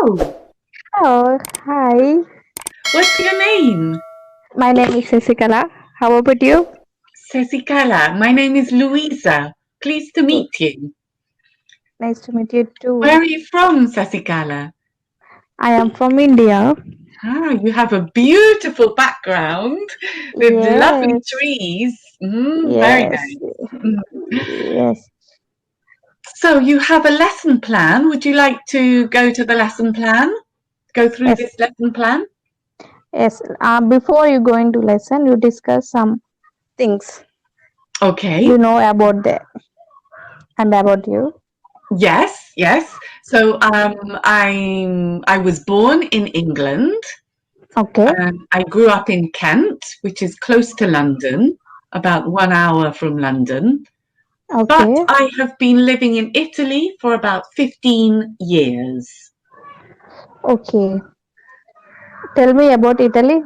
Hello. Oh, hi. What's your name? My name is Sasikala. How about you? Sasikala. My name is Louisa. Pleased to Oh, meet you. nice to meet you Where too. are you from, Sasikala? I am from India. Ah, you have a beautiful background with lovely Yes, trees. Very yes, nice. Mm. yes, So you have a lesson plan. Would you like to go to the lesson plan? Go through yes, this lesson plan? yes. Before you go into lesson, you discuss some things Okay. you know about the and about you. Yes, yes. So I was born in England. Okay, I grew up in Kent, which is close to London, about 1 hour from London. But okay, I have been living in Italy for about 15 years. okay. Tell me about Italy.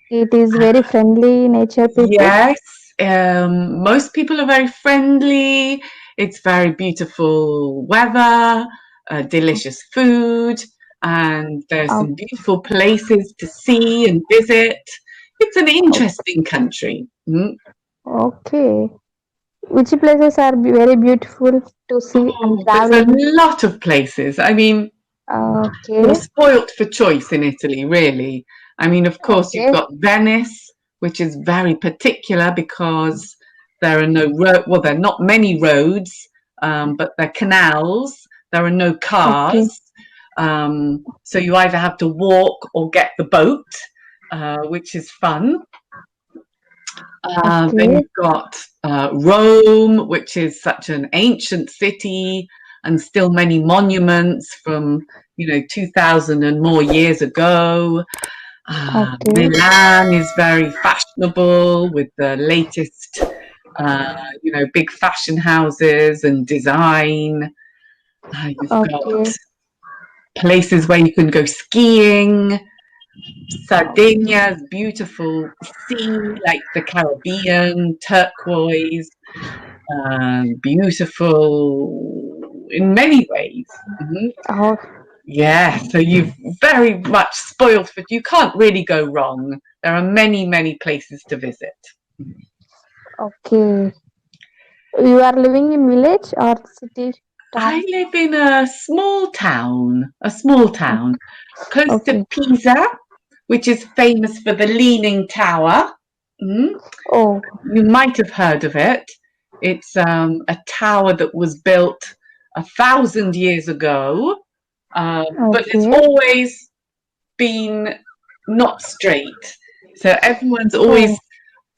It is very friendly nature people. Yes, most people are very friendly. It's very beautiful weather, delicious food, and there's Oh, some beautiful places to see and visit. It's an oh, interesting country. okay. Which places are very beautiful to see and Oh, there's a traveling? lot of places. I mean, you're Okay, spoilt for choice in Italy, really. I mean, of course, you've okay, got Venice, which is very particular because there are no well, there are not many roads, but there are canals. There are no okay, cars, so you either have to walk or get the boat, which is fun. Then okay, you've got Rome, which is such an ancient city, and still many monuments from 2000 and more years ago. okay, Milan is very fashionable with the latest, big fashion houses and design. You've got okay, places where you can go skiing. Sardinia's beautiful sea, like the Caribbean, turquoise, beautiful in many ways. oh, Yeah, so you've very much spoiled for you can't really go wrong. There are many, many places to visit. okay. You are living in village or city I town? live in a small town close to Okay. Pisa, which is famous for the Leaning Tower. Mm. Oh, You might have heard of it. It's a tower that was built 1,000 years ago, but it's okay. always been not straight. So everyone's always Oh,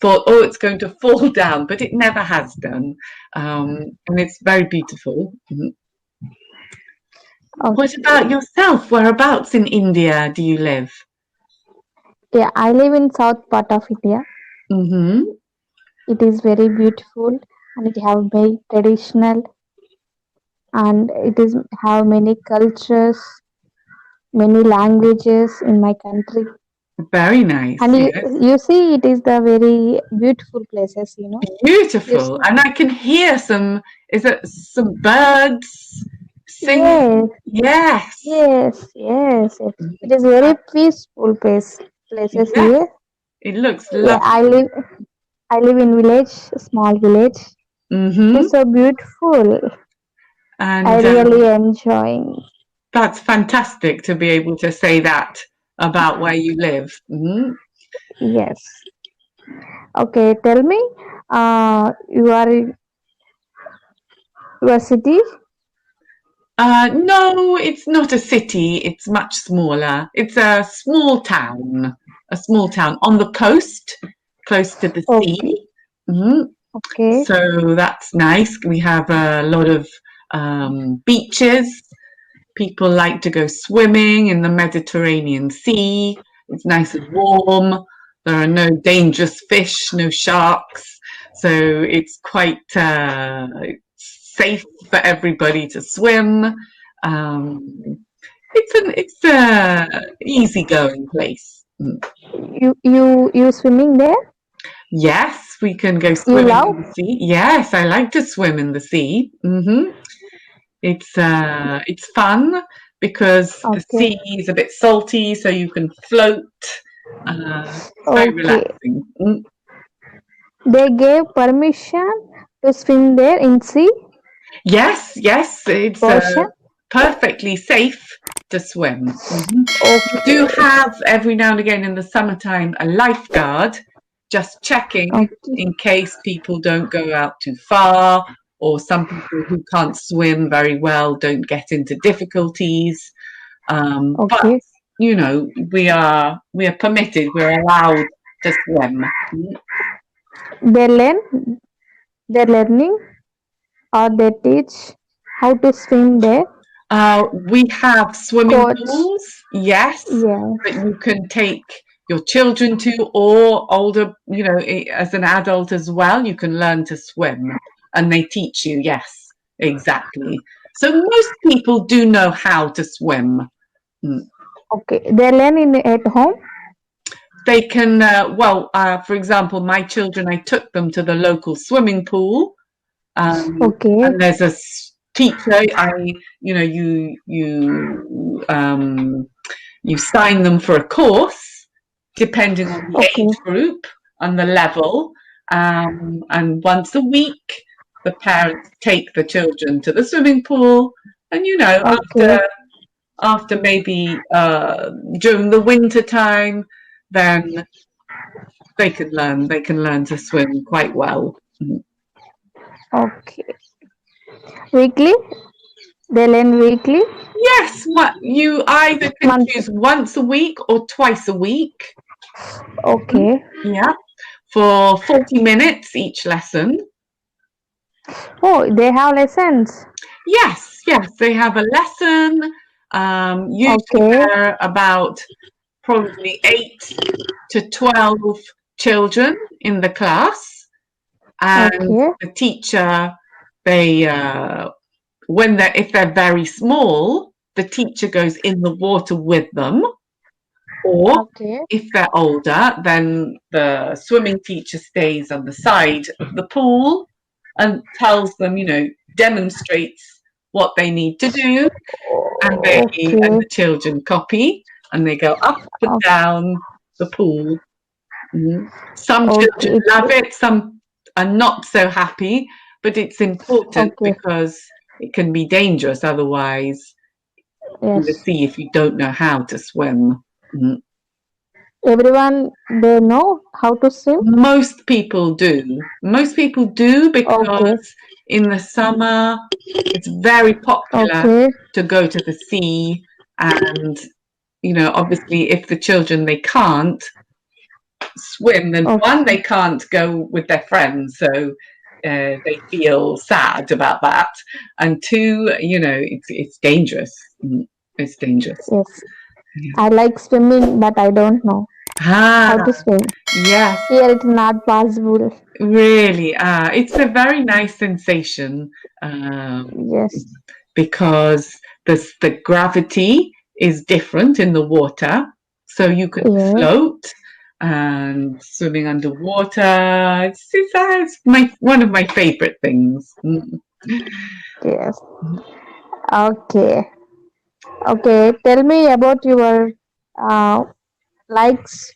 thought, oh, it's going to fall down, but it never has done. And it's very beautiful. What about okay. yourself? Whereabouts in India do you live? Yeah, I live in south part of India. Hmm. It is very beautiful and it have very traditional and it is have many cultures, many languages in my country. Very nice, And yes. you see, it is the very beautiful places, you know. Yes, Beautiful. And I can hear is it some birds singing? yes, Yes. yes. It is very peaceful places Yes. here. It looks Yeah, lovely. I live in village, a small village. It Hmm. is so beautiful. I And really enjoying. that's fantastic to be able to say that about where you live. Yes. Okay, tell me, you are in your city? No, it's not a city. It's much smaller. It's a small town on the coast, close to the Okay, sea. Mhm. okay, So that's nice. We have a lot of beaches. People like to go swimming in the Mediterranean Sea. It's nice and warm. There are no dangerous fish, no sharks. So it's quite safe for everybody to swim. It's a easygoing place. you swimming there? Yes, we can go You swimming love? in the sea. Yes, I like to swim in the sea. It's fun. because the Okay. sea is a bit salty, so you can float. It's very Okay. relaxing. They gave permission to swim there in sea Yes, yes, it's ocean. perfectly safe to swim. You do Okay. have every now and again in the summertime a lifeguard just checking Okay. in case people don't go out too far, or some people who can't swim very well don't get into difficulties. But Okay. you know, we are permitted, we're allowed to swim. They learn. They're learning or they teach how to swim there. We have swimming Coach. pools, yes, that Yes. you can take your children to, or older, you know, as an adult as well, you can learn to swim and they teach you, yes, exactly. So most people do know how to swim. Okay. They learn in at home. They can, for example, my children, I took them to the local swimming pool. Okay. And there's a teacher. You know, you sign them for a course depending on the Okay. age group and the level. And once a week, the parents take the children to the swimming pool. And you know, Okay. after maybe during the winter time, then they can learn to swim quite well. Okay. Weekly. They learn weekly. Yes, you either can Month. choose once a week or twice a week. Okay. Yeah, for 40 minutes each lesson. Oh, they have lessons. Yes, yes, they have a lesson. Usually Okay. there are about probably 8 to 12 children in the class, and Okay. the teacher, they if they're very small, the teacher goes in the water with them. Or Okay. if they're older, then the swimming teacher stays on the side of the pool and tells them, you know, demonstrates what they need to do, and Okay. the children copy and they go up and down the pool. Some children Okay. love it, some are not so happy, but it's important Okay. because it can be dangerous otherwise in the Yes. sea if you don't know how to swim. Everyone they know how to swim. Most people do. Most people do Okay. because in the summer it's very popular Okay. to go to the sea, and you know, obviously if the children they can't swim, then one, Okay. they can't go with their friends, so they feel sad about that, and two, you know, it's dangerous. It's dangerous. Yes. I like swimming, but I don't know Ah, how to swim. yes. Here it's not possible. Really, it's a very nice sensation, Yes. because the gravity is different in the water, so you can Yes. float and swimming underwater. It's one of my favorite things. Yes. Okay. Okay. Tell me about your uh, likes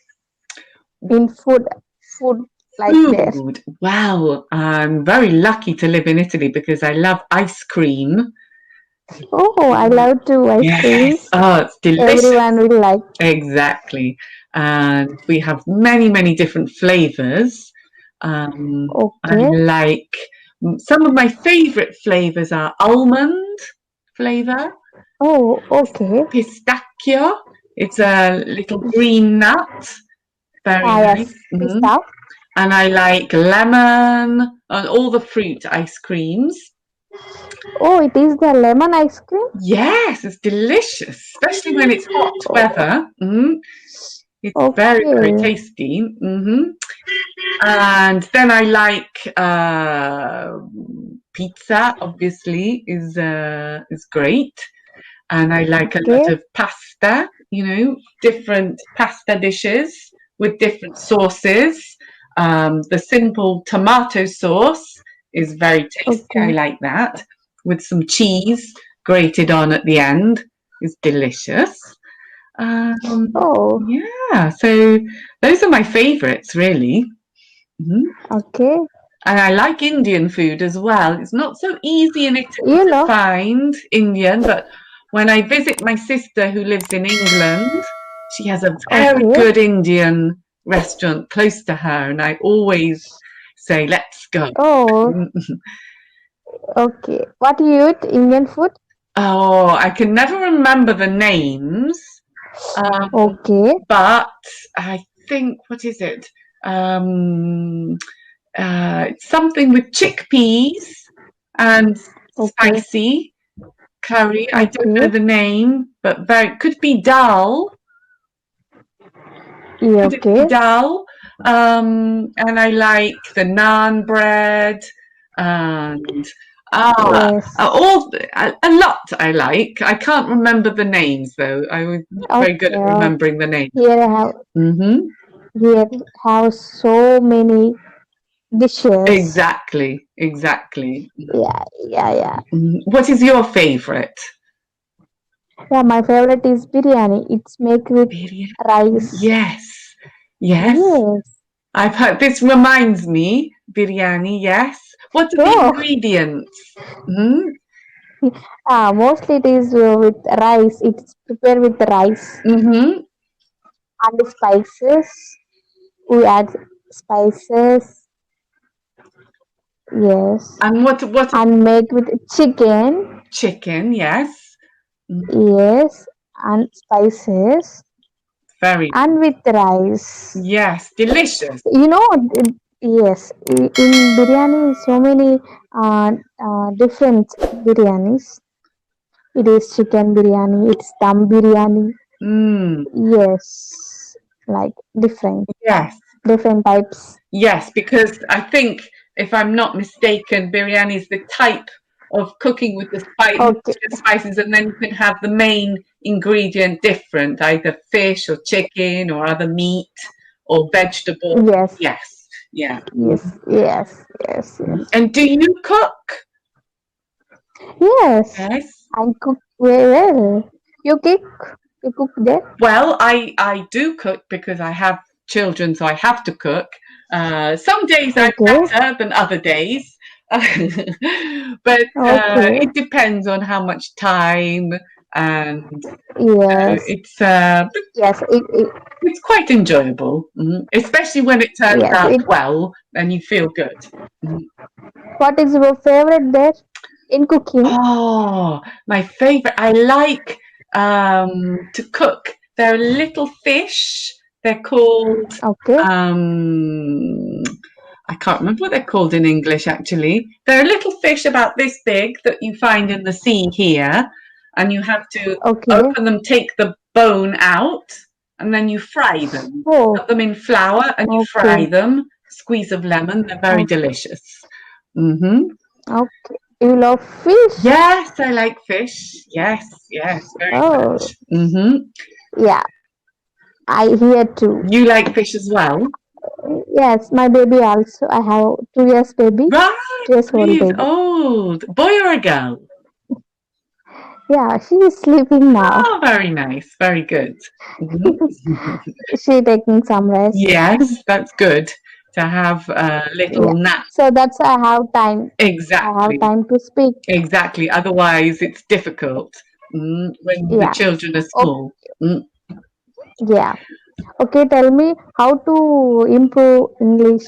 in food. Food like there. Food. Wow, I'm very lucky to live in Italy because I love ice cream. Oh, I love to ice Yes, creams. oh, it's Everyone delicious. will like. Exactly. And we have many, many different flavors. I Okay. like some of my favorite flavors are almond flavor, Oh, okay. pistachio. It's a little green nut, very Ah, yes. nice. Pista. And I like lemon and all the fruit ice creams. Oh, it is the lemon ice cream. Yes, it's delicious, especially when it's hot Oh, weather. It's very, very okay. tasty. And then I like pizza. Obviously, is great, and I like a lot Okay. of pasta. You know, different pasta dishes with different sauces. The simple tomato sauce is very tasty. I Okay. like that with some cheese grated on at the end. is delicious. Oh, Yeah, so those are my favorites, really. okay. And I like Indian food as well. It's not so easy in Italy You to know, find Indian, but when I visit my sister who lives in England, she has a very okay. good Indian restaurant close to her, and I always say, let's go. Oh, okay. What do you eat? Indian food? Oh, I can never remember the names, Okay, but I think, what is it? Um, it's something with chickpeas and okay, spicy curry. I don't know okay. the name, but very could be dal. Yeah, Could it be okay. dal? And I like the naan bread and Yes. all a lot. I like. I can't remember the names though. I was not very good Okay. at remembering the names. Here I have Hmm. here have so many dishes. Exactly. Exactly. Yeah, yeah, yeah. What is your favorite? Yeah, my favorite is biryani. It's made with Biryani. rice. Yes. Yes. Yes. I've heard this reminds me, biryani, yes. What are the Oh, ingredients? Mm-hmm. mostly it is with rice. It's prepared with rice Mm-hmm. and the spices. We add spices. Yes, And what and make with chicken. chicken, yes. Yes, and spices Very and with rice. yes, delicious. You know, yes, in biryani, so many different biryanis. It is chicken biryani, it's dum biryani. Mm, Yes, like yes. different types. Yes, because I think if I'm not mistaken, biryani is the type of cooking with the Okay, spices, and then you can have the main ingredient different, either fish or chicken or other meat or vegetable. yes, Yes, yeah. yes, yes, yes, yes. And do you cook? Yes, Yes. I cook very well. You cook there? Well, I do cook because I have children, so I have to cook. Some days I'm Okay, better than other days, but okay, it depends on how much time, and yes, it's yes, it's quite enjoyable, especially when it turns yes, out it. well and you feel good. Mhm. What is your favorite there in cooking? Oh, my favorite. I like to cook. They're little fish. They're called, Okay, um, I can't remember what they're called in English actually. They're little fish about this big that you find in the sea here, and you have to okay. open them, take the bone out, and then you fry them. Oh, Put them in flour and you fry okay, them. Squeeze of lemon. They're very okay, delicious. Hmm. okay. You love fish? Yes, I like fish. Yes, yes, very Oh, much. Hmm. yeah, I hear too. You like fish as well? Yes, my baby also. I have 2 years baby, Right, 2 years old 3 years baby. old. Boy or a girl? Yeah, she is sleeping now. Oh, very nice. Very good. Mhm. She taking some rest. Yes, that's good to have a Yeah. little nap. So that's I have time. I have Exactly. time to speak. Exactly. Otherwise, it's difficult when the Yeah. children are Okay. small. Mm. Yeah. Okay. Tell me how to improve English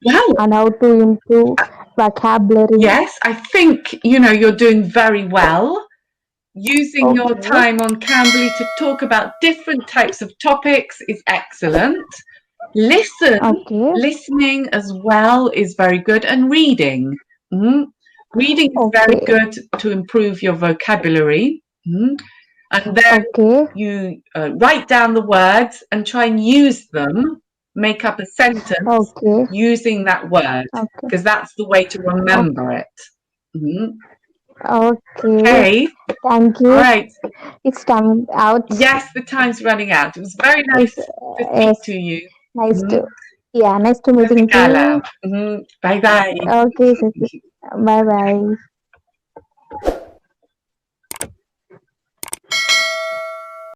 Well, and how to improve vocabulary. yes, I think, you're doing very well. Using your Okay. time on Cambly to talk about different types of topics is excellent. Listen, Okay. listening as well is very good, and reading. Mm. Reading is very Okay. good to improve your vocabulary. And then Okay. you write down the words and try and use them, make up a sentence Okay. using that word, Okay. because that's the way to remember Okay. it. Mhm. Okay. Okay, Thank all you. right. It's time out. Yes, the time's running out. It was very It's nice to speak to yes. you. Nice Mhm. to. Yeah. Nice to meeting Masigala. too. Bye bye. Okay. Bye bye.